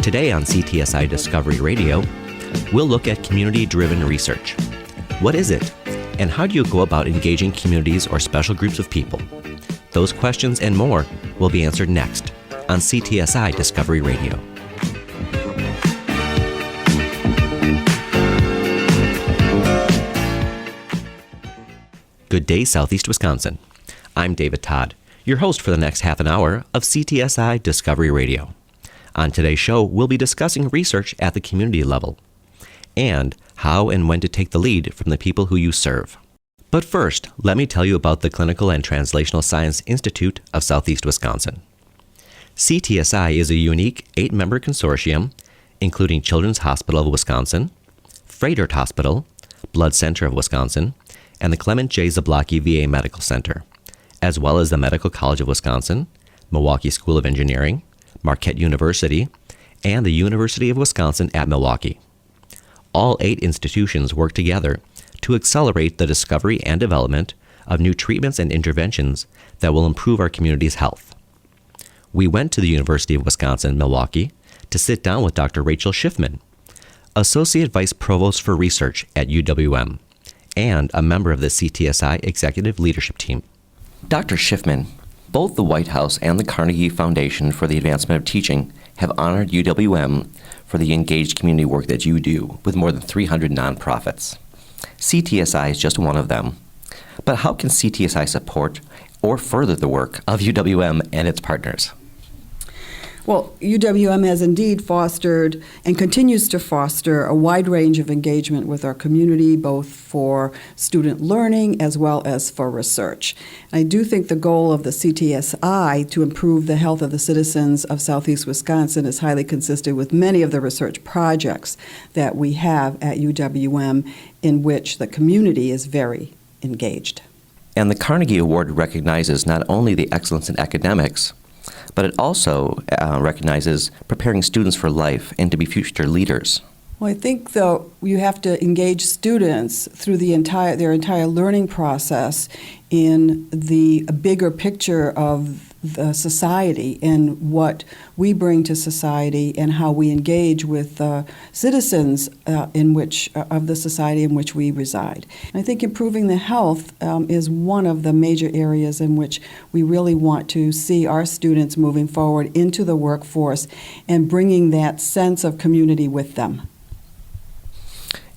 Today on CTSI Discovery Radio, we'll look at community-driven research. What is it? And how do you go about engaging communities or special groups of people? Those questions and more will be answered next on CTSI Discovery Radio. Good day, Southeast Wisconsin. I'm David Todd, your host for the next half an hour of CTSI Discovery Radio. On today's show, we'll be discussing research at the community level and how and when to take the lead from the people who you serve. But first, let me tell you about the Clinical and Translational Science Institute of Southeast Wisconsin. CTSI is a unique 8-member consortium, including Children's Hospital of Wisconsin, Froedtert Hospital, Blood Center of Wisconsin, and the Clement J. Zablocki VA Medical Center, as well as the Medical College of Wisconsin, Milwaukee School of Engineering, Marquette University, and the University of Wisconsin at Milwaukee. All 8 institutions work together to accelerate the discovery and development of new treatments and interventions that will improve our community's health. We went to the University of Wisconsin-Milwaukee to sit down with Dr. Rachel Schiffman, Associate Vice Provost for Research at UWM, and a member of the CTSI Executive Leadership Team. Dr. Schiffman, both the White House and the Carnegie Foundation for the Advancement of Teaching have honored UWM for the engaged community work that you do with more than 300 nonprofits. CTSI is just one of them. But how can CTSI support or further the work of UWM and its partners? Well, UWM has indeed fostered and continues to foster a wide range of engagement with our community, both for student learning as well as for research. I do think the goal of the CTSI to improve the health of the citizens of Southeast Wisconsin is highly consistent with many of the research projects that we have at UWM in which the community is very engaged. And the Carnegie Award recognizes not only the excellence in academics, but it also recognizes preparing students for life and to be future leaders. Well, I think, though, you have to engage students through their entire learning process in the bigger picture of the society and what we bring to society and how we engage with citizens of the society in which we reside. And I think improving the health is one of the major areas in which we really want to see our students moving forward into the workforce and bringing that sense of community with them.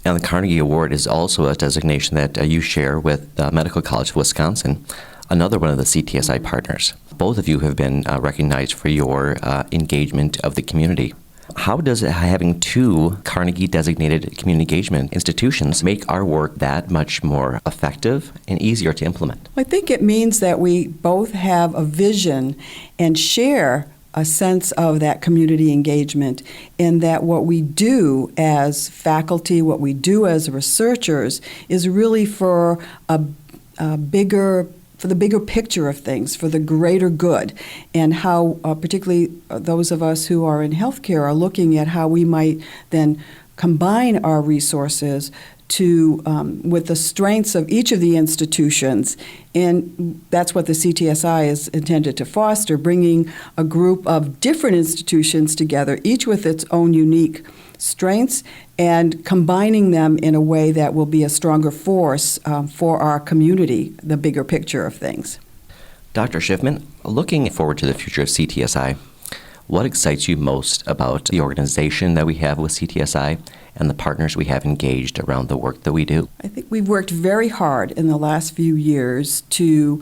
And the Carnegie Award is also a designation that you share with the Medical College of Wisconsin, another one of the CTSI partners. Both of you have been recognized for your engagement of the community. How does having 2 Carnegie-designated community engagement institutions make our work that much more effective and easier to implement? I think it means that we both have a vision and share a sense of that community engagement, and that what we do as faculty, what we do as researchers, is really for the bigger picture of things, for the greater good, and how particularly those of us who are in healthcare are looking at how we might then combine our resources with the strengths of each of the institutions. And that's what the CTSI is intended to foster, bringing a group of different institutions together, each with its own unique strengths, and combining them in a way that will be a stronger force for our community, the bigger picture of things. Dr. Schiffman, looking forward to the future of CTSI, what excites you most about the organization that we have with CTSI and the partners we have engaged around the work that we do? I think we've worked very hard in the last few years to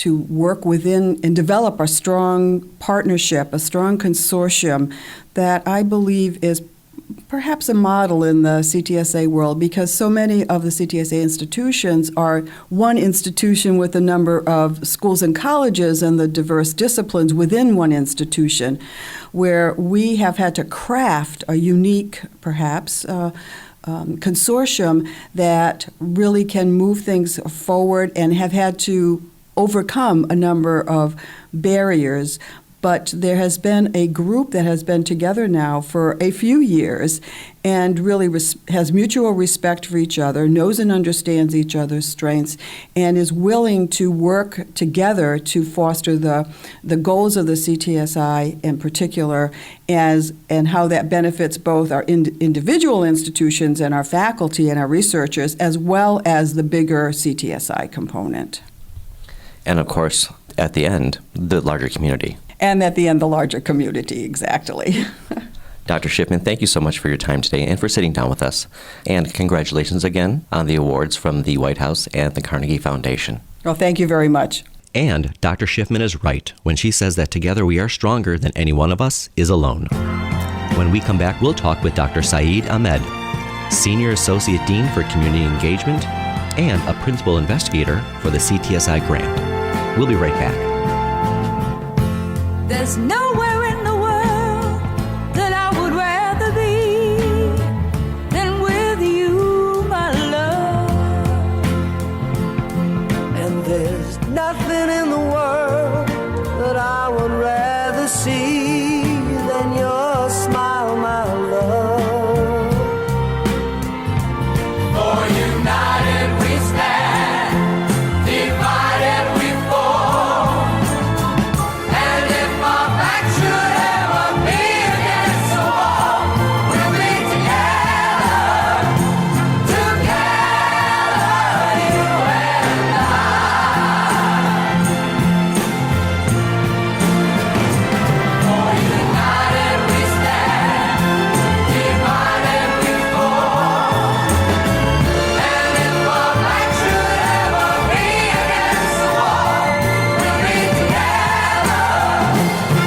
work within and develop a strong partnership, a strong consortium that I believe is perhaps a model in the CTSA world, because so many of the CTSA institutions are one institution with a number of schools and colleges and the diverse disciplines within one institution, where we have had to craft a unique, perhaps, consortium that really can move things forward and have had to overcome a number of barriers but there has been a group that has been together now for a few years and really has mutual respect for each other, knows and understands each other's strengths, and is willing to work together to foster the goals of the CTSI in particular, and how that benefits both our individual institutions and our faculty and our researchers, as well as the bigger CTSI component. And of course, at the end, the larger community. And at the end, the larger community, exactly. Dr. Shipman, thank you so much for your time today and for sitting down with us. And congratulations again on the awards from the White House and the Carnegie Foundation. Well, thank you very much. And Dr. Schiffman is right when she says that together we are stronger than any one of us is alone. When we come back, we'll talk with Dr. Saeed Ahmed, Senior Associate Dean for Community Engagement and a Principal Investigator for the CTSI grant. We'll be right back. There's nowhere in the world that I would rather be than with you, my love. And there's nothing in the world that I would rather see than your smile, my love. For united we stand, divided we fall. And if our back should ever be against the wall, we'll be together, you and I. For united we stand, divided we fall. And if our back should ever be against the wall, we'll be together,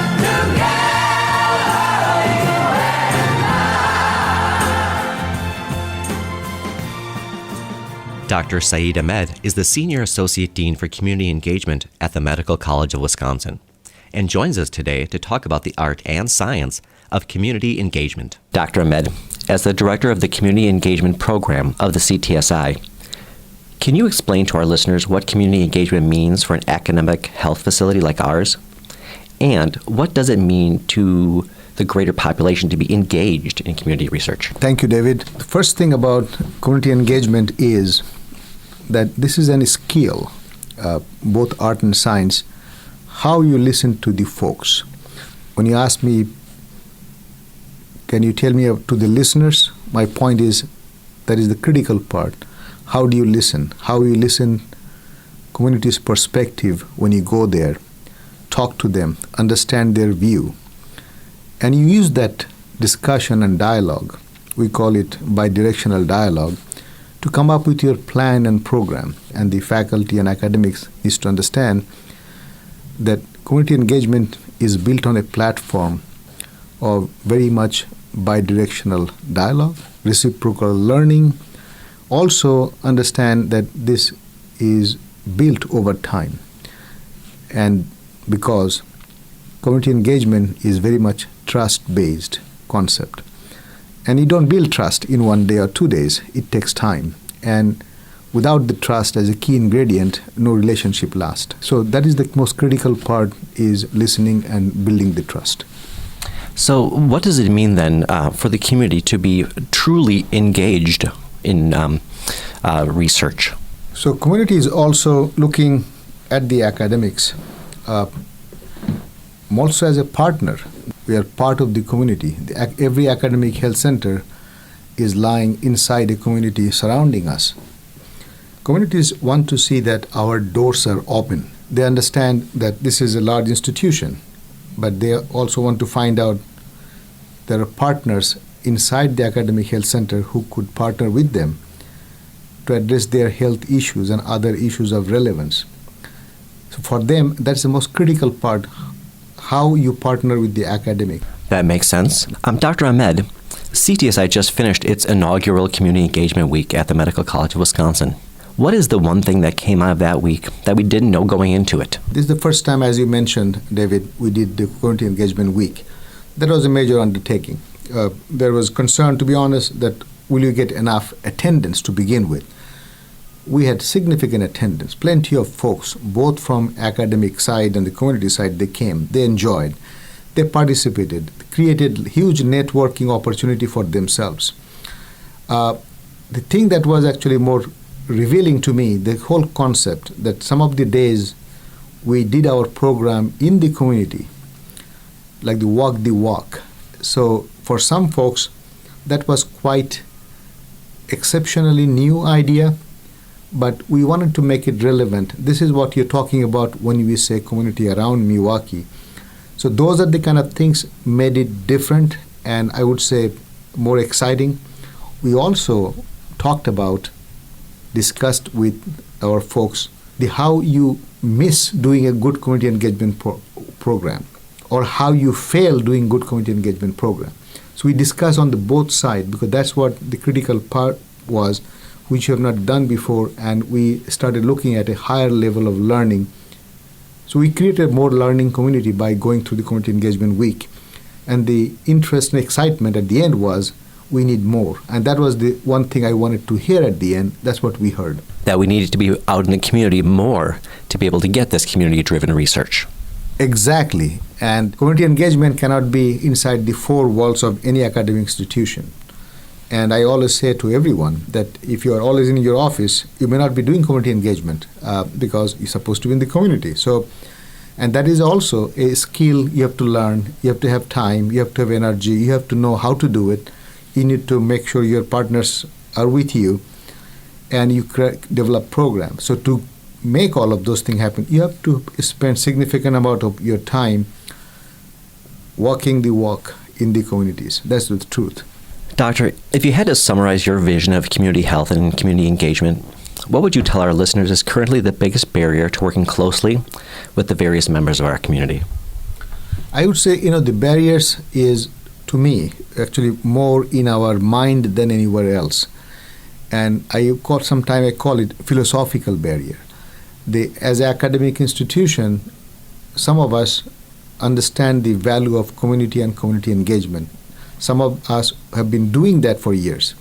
you and I. Dr. Saeed Ahmed is the Senior Associate Dean for Community Engagement at the Medical College of Wisconsin and joins us today to talk about the art and science of community engagement. Dr. Ahmed, as the Director of the Community Engagement Program of the CTSI, can you explain to our listeners what community engagement means for an academic health facility like ours? And what does it mean to the greater population to be engaged in community research? Thank you, David. The first thing about community engagement is that this is a skill, both art and science, how you listen to the folks. When you ask me, can you tell me to the listeners? My point is, that is the critical part. How do you listen? How you listen community's perspective when you go there, talk to them, understand their view. And you use that discussion and dialogue, we call it bidirectional dialogue, to come up with your plan and program. And the faculty and academics needs to understand that community engagement is built on a platform of very much bidirectional dialogue, reciprocal learning. Also understand that this is built over time. And because community engagement is very much trust-based concept. And you don't build trust in 1 day or 2 days. It takes time. And without the trust as a key ingredient, no relationship lasts. So that is the most critical part, is listening and building the trust. So what does it mean then for the community to be truly engaged in research? So community is also looking at the academics also as a partner. We are part of the community. Every academic health center is lying inside a community surrounding us. Communities want to see that our doors are open. They understand that this is a large institution, but they also want to find out there are partners inside the academic health center who could partner with them to address their health issues and other issues of relevance. So for them, that's the most critical part, how you partner with the academic. That makes sense. Dr. Ahmed, CTSI just finished its inaugural Community Engagement Week at the Medical College of Wisconsin. What is the one thing that came out of that week that we didn't know going into it? This is the first time, as you mentioned, David, we did the Community Engagement Week. That was a major undertaking. There was concern, to be honest, that will you get enough attendance to begin with? we had significant attendance, plenty of folks, both from academic side and the community side. They came, they enjoyed, they participated, created huge networking opportunity for themselves. The thing that was actually more revealing to me, the whole concept that some of the days we did our program in the community, like the walk. So for some folks, that was quite exceptionally new idea, but we wanted to make it relevant. This is what you're talking about when we say community around Milwaukee. So those are the kind of things made it different and I would say more exciting. We also talked about, discussed with our folks, the how you miss doing a good community engagement program or how you fail doing good community engagement program. So we discussed on the both sides because that's what the critical part was, which you have not done before, and we started looking at a higher level of learning. So we created a more learning community by going through the community engagement week. And the interest and excitement at the end was, we need more. And that was the one thing I wanted to hear at the end. That's what we heard. That we needed to be out in the community more to be able to get this community-driven research. Exactly. And community engagement cannot be inside the four walls of any academic institution. And I always say to everyone that if you are always in your office, you may not be doing community engagement because you're supposed to be in the community. So, and that is also a skill you have to learn. You have to have time. You have to have energy. You have to know how to do it. You need to make sure your partners are with you, and you develop programs. So to make all of those things happen, you have to spend significant amount of your time walking the walk in the communities. That's the truth. Doctor, if you had to summarize your vision of community health and community engagement, what would you tell our listeners is currently the biggest barrier to working closely with the various members of our community? I would say, the barriers is, to me, actually more in our mind than anywhere else. And sometimes I call it philosophical barrier. As an academic institution, some of us understand the value of community and community engagement. Some of us have been doing that for years.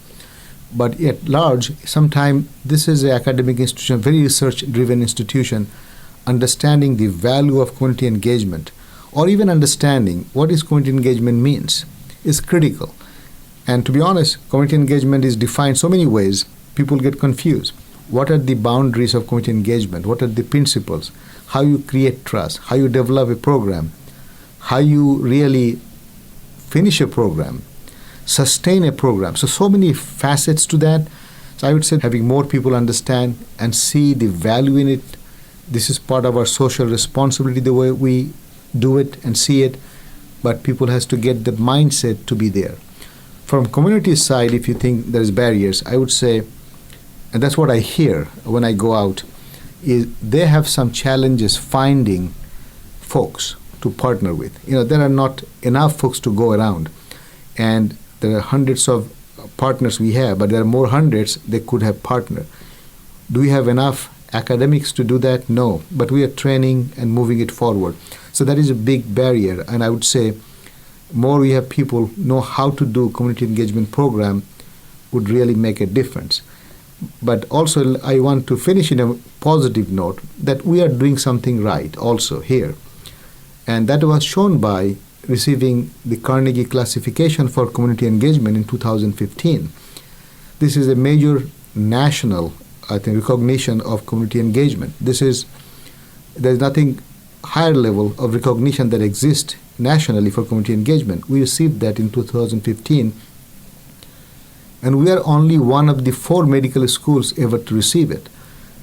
But at large, sometimes this is an academic institution, very research-driven institution, understanding the value of community engagement, or even understanding what is community engagement means, is critical. And to be honest, community engagement is defined so many ways, people get confused. What are the boundaries of community engagement? What are the principles? How you create trust? How you develop a program? How you really finish a program? Sustain a program? So many facets to that. So I would say having more people understand and see the value in it. This is part of our social responsibility, the way we do it and see it. But people has to get the mindset to be there. From community side, if you think there's barriers, I would say, and that's what I hear when I go out, is they have some challenges finding folks to partner with. There are not enough folks to go around. And there are hundreds of partners we have, but there are more hundreds they could have partnered. Do we have enough academics to do that? No. But we are training and moving it forward. So that is a big barrier. And I would say more we have people know how to do community engagement program would really make a difference. But also I want to finish in a positive note that we are doing something right also here. And that was shown by receiving the Carnegie classification for community engagement in 2015. This is a major national, recognition of community engagement. There's nothing higher level of recognition that exists nationally for community engagement. We received that in 2015. And we are only one of the 4 medical schools ever to receive it.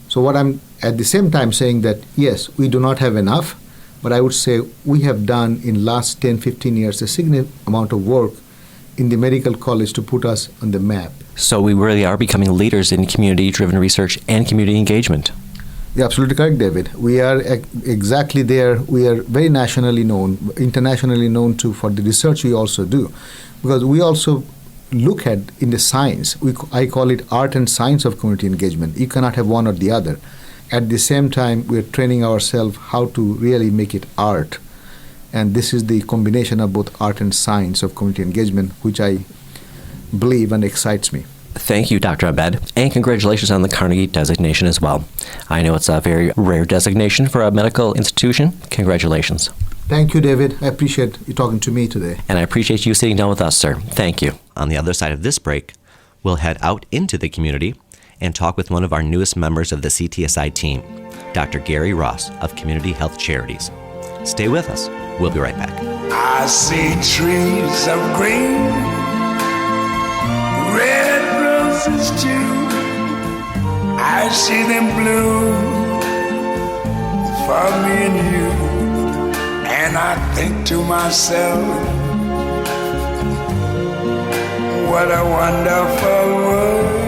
So what I'm at the same time saying that, yes, we do not have enough, but I would say we have done in last 10, 15 years a significant amount of work in the medical college to put us on the map. So we really are becoming leaders in community-driven research and community engagement. You're absolutely correct, David. We are exactly there. We are very nationally known, internationally known too for the research we also do. Because we also look at in the science, I call it art and science of community engagement. You cannot have one or the other. At the same time, we're training ourselves how to really make it art. And this is the combination of both art and science of community engagement, which I believe and excites me. Thank you, Dr. Ahmed, and congratulations on the Carnegie designation as well. I know it's a very rare designation for a medical institution. Congratulations. Thank you, David. I appreciate you talking to me today. And I appreciate you sitting down with us, sir. Thank you. On the other side of this break, we'll head out into the community and talk with one of our newest members of the CTSI team, Dr. Gary Ross of Community Health Charities. Stay with us. We'll be right back. I see trees of green, red roses too. I see them bloom for me and you. And I think to myself, what a wonderful world.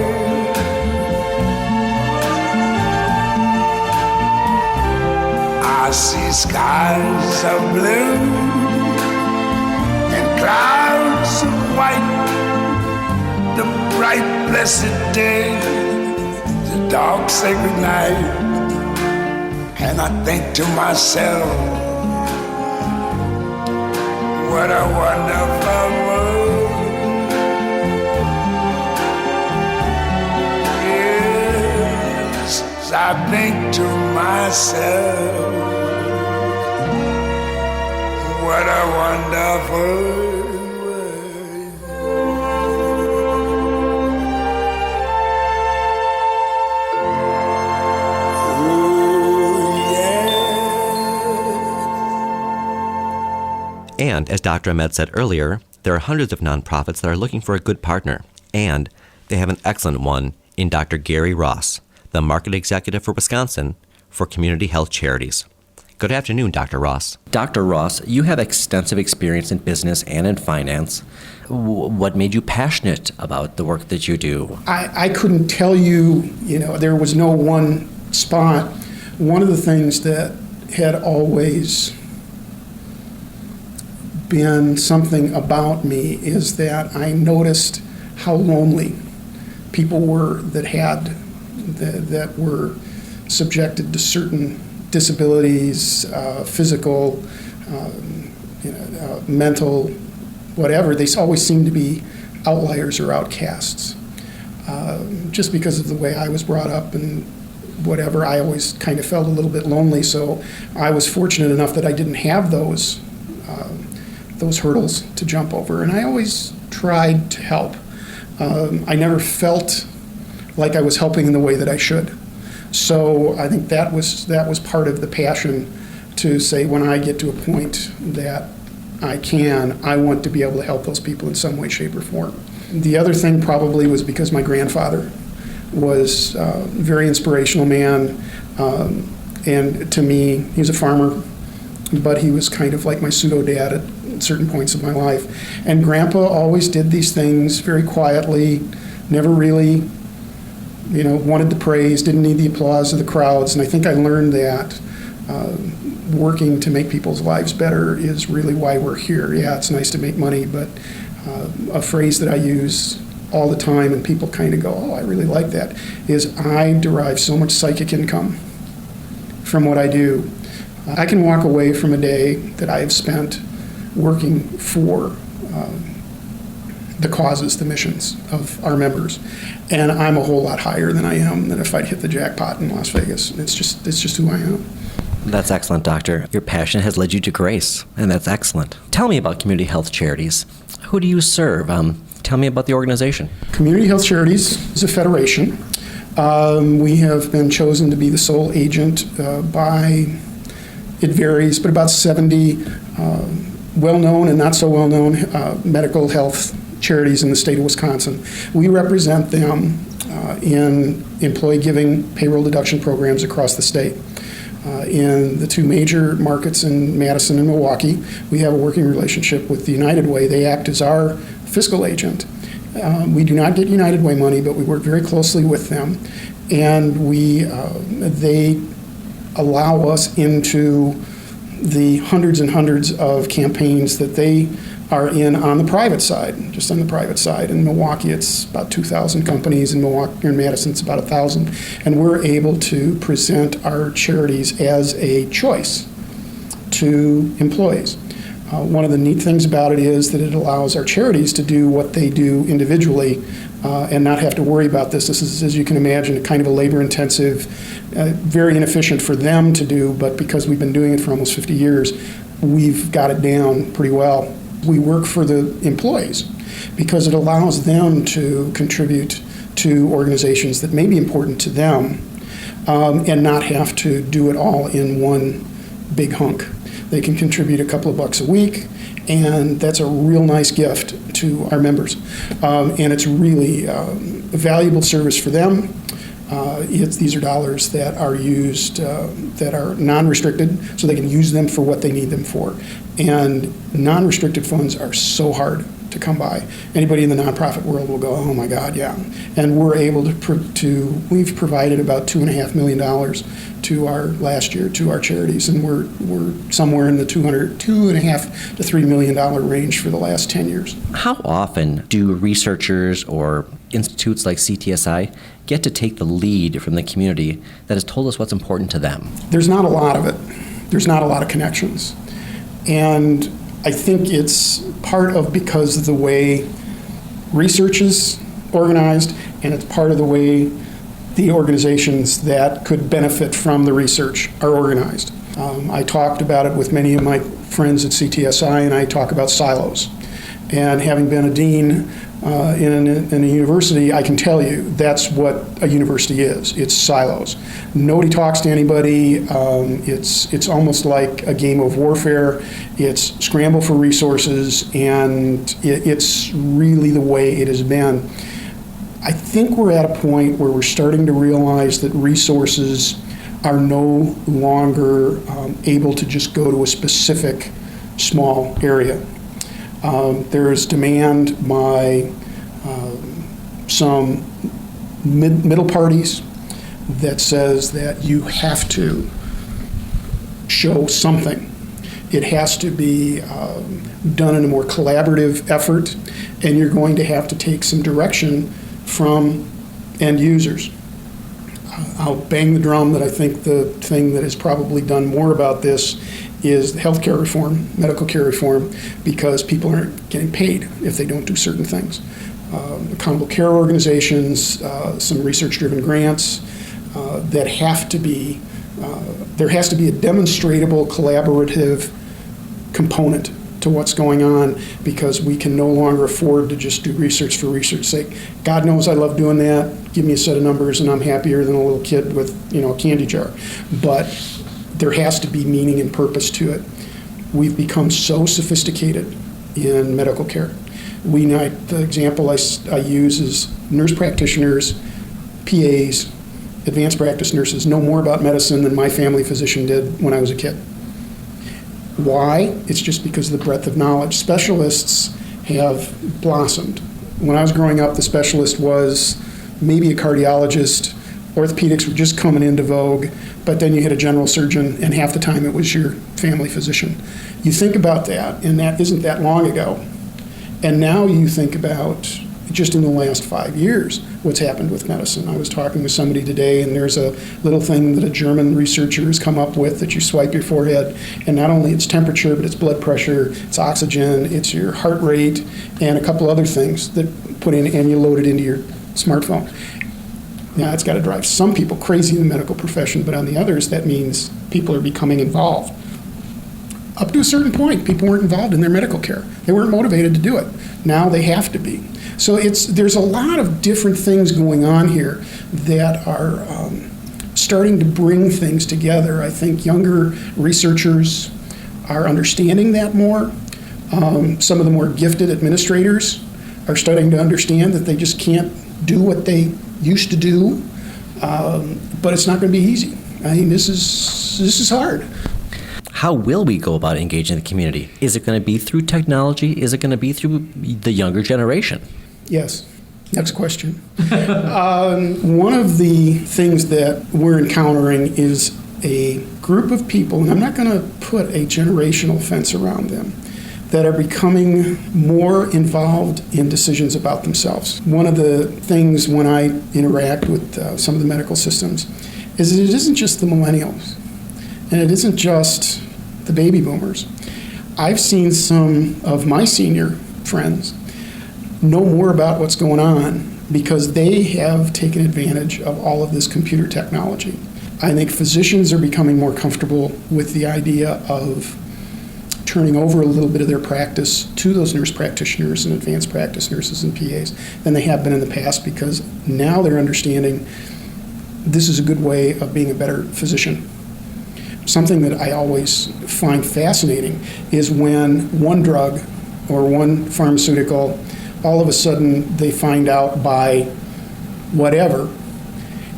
I see skies of blue and clouds of white, the bright blessed day, the dark sacred night. And I think to myself, what a wonderful world. Yes, I think to myself, what a wonderful world. Oh, yeah. And as Dr. Ahmed said earlier, there are hundreds of nonprofits that are looking for a good partner, and they have an excellent one in Dr. Gary Ross, the Market Executive for Wisconsin for Community Health Charities. Good afternoon, Dr. Ross. Dr. Ross, you have extensive experience in business and in finance. What made you passionate about the work that you do? I couldn't tell you, there was no one spot. One of the things that had always been something about me is that I noticed how lonely people were that were subjected to certain disabilities, physical, mental, whatever. They always seemed to be outliers or outcasts. Just because of the way I was brought up and whatever, I always kind of felt a little bit lonely. So I was fortunate enough that I didn't have those hurdles to jump over, and I always tried to help. I never felt like I was helping in the way that I should. So I think that was part of the passion to say, when I get to a point that I want to be able to help those people in some way, shape, or form. The other thing probably was because my grandfather was a very inspirational man, and to me, he was a farmer, but he was kind of like my pseudo-dad at certain points of my life. And Grandpa always did these things very quietly, never really wanted the praise, didn't need the applause of the crowds. And I think I learned that working to make people's lives better is really why we're here. Yeah, it's nice to make money, but a phrase that I use all the time and people kind of go, oh, I really like that, is I derive so much psychic income from what I do. I can walk away from a day that I have spent working for the causes, the missions of our members, and I'm a whole lot higher than I am than if I'd hit the jackpot in Las Vegas. It's just who I am. That's excellent, Doctor. Your passion has led you to grace, and that's excellent. Tell me about Community Health Charities. Who do you serve? Tell me about the organization. Community Health Charities is a federation. We have been chosen to be the sole agent by, it varies, but about 70 well-known and not so well-known medical health charities in the state of Wisconsin. We represent them in employee giving payroll deduction programs across the state. In the two major markets in Madison and Milwaukee, we have a working relationship with the United Way. They act as our fiscal agent. We do not get United Way money, but we work very closely with them, and they allow us into the hundreds and hundreds of campaigns that they are in on the private side, just on the private side. In Milwaukee, it's about 2,000 companies. In Milwaukee, in Madison, it's about 1,000. And we're able to present our charities as a choice to employees. One of the neat things about it is that it allows our charities to do what they do individually and not have to worry about this. This is, as you can imagine, a kind of a labor-intensive, very inefficient for them to do, but because we've been doing it for almost 50 years, we've got it down pretty well. We work for the employees because it allows them to contribute to organizations that may be important to them and not have to do it all in one big hunk. They can contribute a couple of bucks a week, and that's a real nice gift to our members. And it's really a valuable service for them. These are dollars that are used, that are non-restricted, so they can use them for what they need them for. And non-restricted funds are so hard to come by. Anybody in the nonprofit world will go, oh my God, yeah. And we're able we've provided about $2.5 million to our last year to our charities, and we're somewhere in the $2.5 to $3 million range for the last 10 years. How often do researchers or institutes like CTSI get to take the lead from the community that has told us what's important to them? There's not a lot of it. There's not a lot of connections. And I think it's part of because of the way research is organized, and it's part of the way the organizations that could benefit from the research are organized. I talked about it with many of my friends at CTSI, and I talk about silos. And having been a dean in a university, I can tell you that's what a university is. It's silos. Nobody talks to anybody. It's almost like a game of warfare. It's scramble for resources, and it's really the way it has been. I think we're at a point where we're starting to realize that resources are no longer able to just go to a specific small area. There's demand by some middle parties that says that you have to show something. It has to be done in a more collaborative effort, and you're going to have to take some direction from end users. I'll bang the drum that I think the thing that has probably done more about this is healthcare reform, medical care reform, because people aren't getting paid if they don't do certain things. Accountable care organizations, some research-driven grants that have to be, there has to be a demonstrable collaborative component to what's going on, because we can no longer afford to just do research for research's sake. God knows I love doing that. Give me a set of numbers and I'm happier than a little kid with, a candy jar. But there has to be meaning and purpose to it. We've become so sophisticated in medical care. The example I use is nurse practitioners, PAs, advanced practice nurses know more about medicine than my family physician did when I was a kid. Why? It's just because of the breadth of knowledge. Specialists have blossomed. When I was growing up, the specialist was maybe a cardiologist. Orthopedics were just coming into vogue, but then you had a general surgeon, and half the time it was your family physician. You think about that, and that isn't that long ago. And now you think about, just in the last 5 years, what's happened with medicine. I was talking with somebody today, and there's a little thing that a German researcher has come up with that you swipe your forehead, and not only it's temperature, but it's blood pressure, it's oxygen, it's your heart rate, and a couple other things that put in, and you load it into your smartphone. Now, it's got to drive some people crazy in the medical profession, but on the others, that means people are becoming involved. Up to a certain point, people weren't involved in their medical care. They weren't motivated to do it. Now they have to be. So there's a lot of different things going on here that are starting to bring things together. I think younger researchers are understanding that more. Some of the more gifted administrators are starting to understand that they just can't do what they used to do, but it's not going to be easy. I mean, this is hard. How will we go about engaging the community? Is it going to be through technology? Is it going to be through the younger generation? Yes. Next question. One of the things that we're encountering is a group of people, and I'm not going to put a generational fence around them, that are becoming more involved in decisions about themselves. One of the things when I interact with some of the medical systems is that it isn't just the millennials, and it isn't just the baby boomers. I've seen some of my senior friends know more about what's going on because they have taken advantage of all of this computer technology. I think physicians are becoming more comfortable with the idea of turning over a little bit of their practice to those nurse practitioners and advanced practice nurses and PAs than they have been in the past, because now they're understanding this is a good way of being a better physician. Something that I always find fascinating is when one drug or one pharmaceutical, all of a sudden they find out by whatever,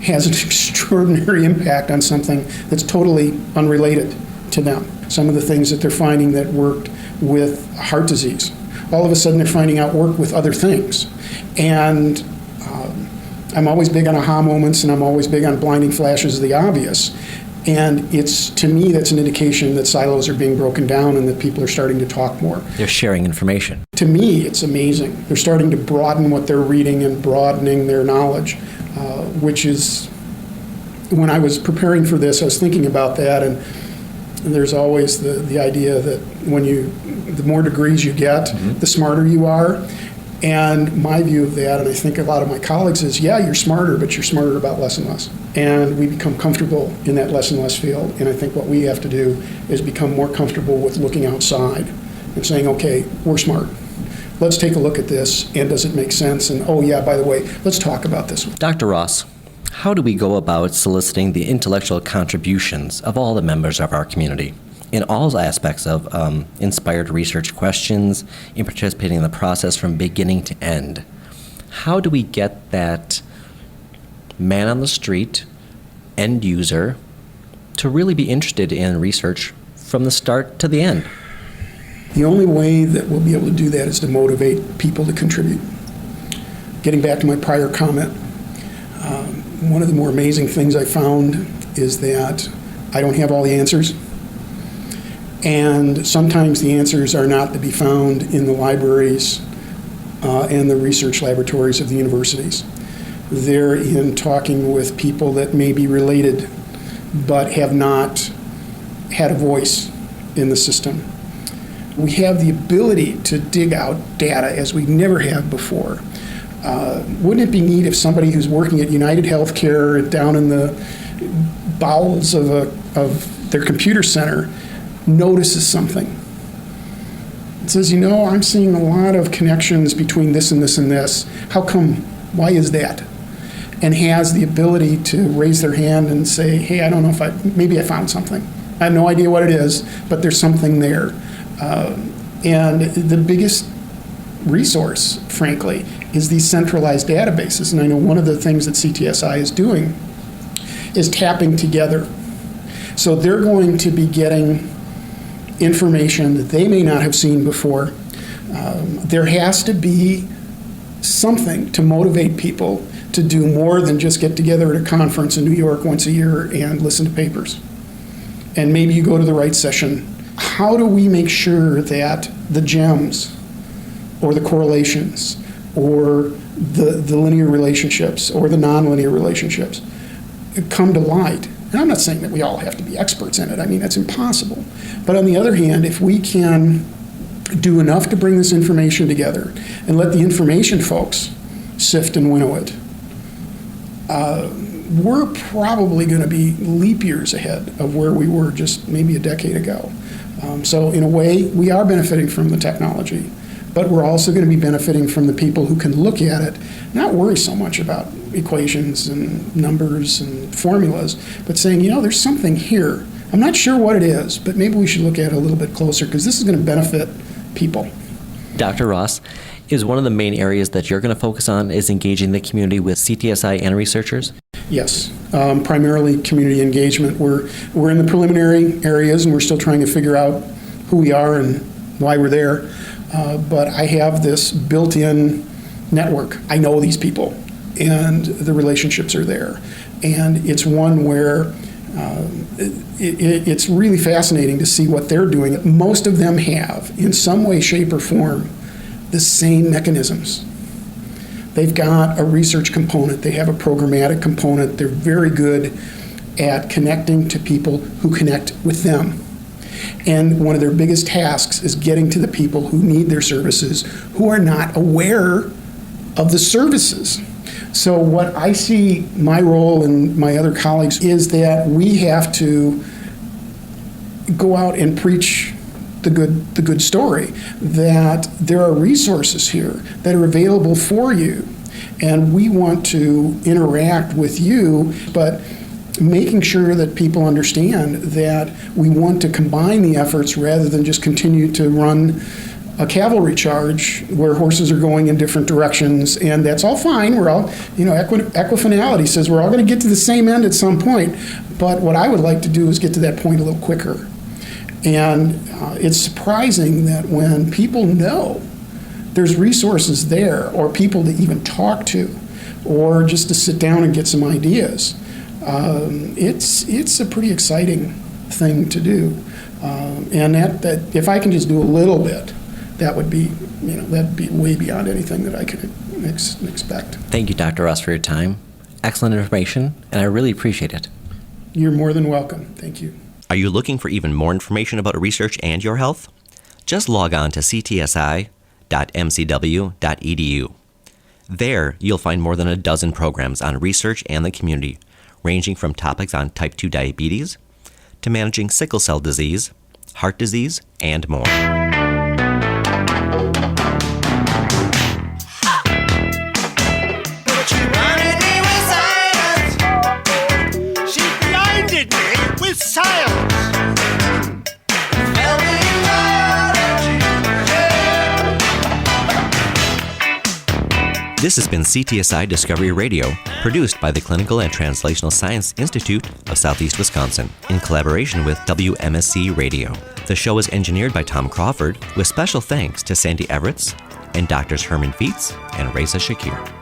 has an extraordinary impact on something that's totally unrelated to them. Some of the things that they're finding that worked with heart disease, all of a sudden they're finding out work with other things. And I'm always big on aha moments, and I'm always big on blinding flashes of the obvious. And it's, to me, that's an indication that silos are being broken down and that people are starting to talk more. They're sharing information. To me, it's amazing. They're starting to broaden what they're reading and broadening their knowledge, which is, when I was preparing for this, I was thinking about that, and there's always the idea that the more degrees you get, the smarter you are. And my view of that, and I think a lot of my colleagues, is, yeah, you're smarter, but you're smarter about less and less. And we become comfortable in that less and less field. And I think what we have to do is become more comfortable with looking outside and saying, okay, we're smart. Let's take a look at this, and does it make sense? And, oh, yeah, by the way, let's talk about this one. Dr. Ross, how do we go about soliciting the intellectual contributions of all the members of our community in all aspects of inspired research questions, in participating in the process from beginning to end? How do we get that man on the street, end user, to really be interested in research from the start to the end? The only way that we'll be able to do that is to motivate people to contribute. Getting back to my prior comment, one of the more amazing things I found is that I don't have all the answers. And sometimes the answers are not to be found in the libraries and the research laboratories of the universities. They're in talking with people that may be related but have not had a voice in the system. We have the ability to dig out data as we never have before. Wouldn't it be neat if somebody who's working at United Healthcare down in the bowels of their computer center notices something? It says, I'm seeing a lot of connections between this and this and this. How come? Why is that? And has the ability to raise their hand and say, hey, I don't know if maybe I found something. I have no idea what it is, but there's something there. And the biggest resource, frankly, is these centralized databases. And I know one of the things that CTSI is doing is tapping together. So they're going to be getting information that they may not have seen before. There has to be something to motivate people to do more than just get together at a conference in New York once a year and listen to papers. And maybe you go to the right session. How do we make sure that the gems or the correlations or the linear relationships or the nonlinear relationships come to light? And I'm not saying that we all have to be experts in it. I mean, that's impossible. But on the other hand, if we can do enough to bring this information together and let the information folks sift and winnow it, we're probably going to be leap years ahead of where we were just maybe a decade ago. So in a way, we are benefiting from the technology, but we're also going to be benefiting from the people who can look at it, not worry so much about equations and numbers and formulas, but saying, there's something here. I'm not sure what it is, but maybe we should look at it a little bit closer because this is going to benefit people. Dr. Ross, is one of the main areas that you're going to focus on is engaging the community with CTSI and researchers? Yes, primarily community engagement. We're in the preliminary areas and we're still trying to figure out who we are and why we're there. But I have this built-in network. I know these people and the relationships are there. And it's one where it's really fascinating to see what they're doing. Most of them have, in some way, shape, or form, the same mechanisms. They've got a research component. They have a programmatic component. They're very good at connecting to people who connect with them. And one of their biggest tasks is getting to the people who need their services, who are not aware of the services. So what I see my role and my other colleagues is that we have to go out and preach the good story, that there are resources here that are available for you, and we want to interact with you, but making sure that people understand that we want to combine the efforts rather than just continue to run a cavalry charge where horses are going in different directions, and that's all fine. We're all, equifinality says we're all going to get to the same end at some point, but what I would like to do is get to that point a little quicker. And it's surprising that when people know there's resources there, or people to even talk to, or just to sit down and get some ideas, it's a pretty exciting thing to do. And that if I can just do a little bit, that would be, that'd be way beyond anything that I could expect. Thank you, Dr. Ross, for your time. Excellent information, and I really appreciate it. You're more than welcome. Thank you. Are you looking for even more information about research and your health? Just log on to ctsi.mcw.edu. There, you'll find more than a dozen programs on research and the community, ranging from topics on type 2 diabetes to managing sickle cell disease, heart disease, and more. This has been CTSI Discovery Radio, produced by the Clinical and Translational Science Institute of Southeast Wisconsin in collaboration with WMSC Radio. The show is engineered by Tom Crawford, with special thanks to Sandy Everetts and Drs. Herman Feets and Reza Shakir.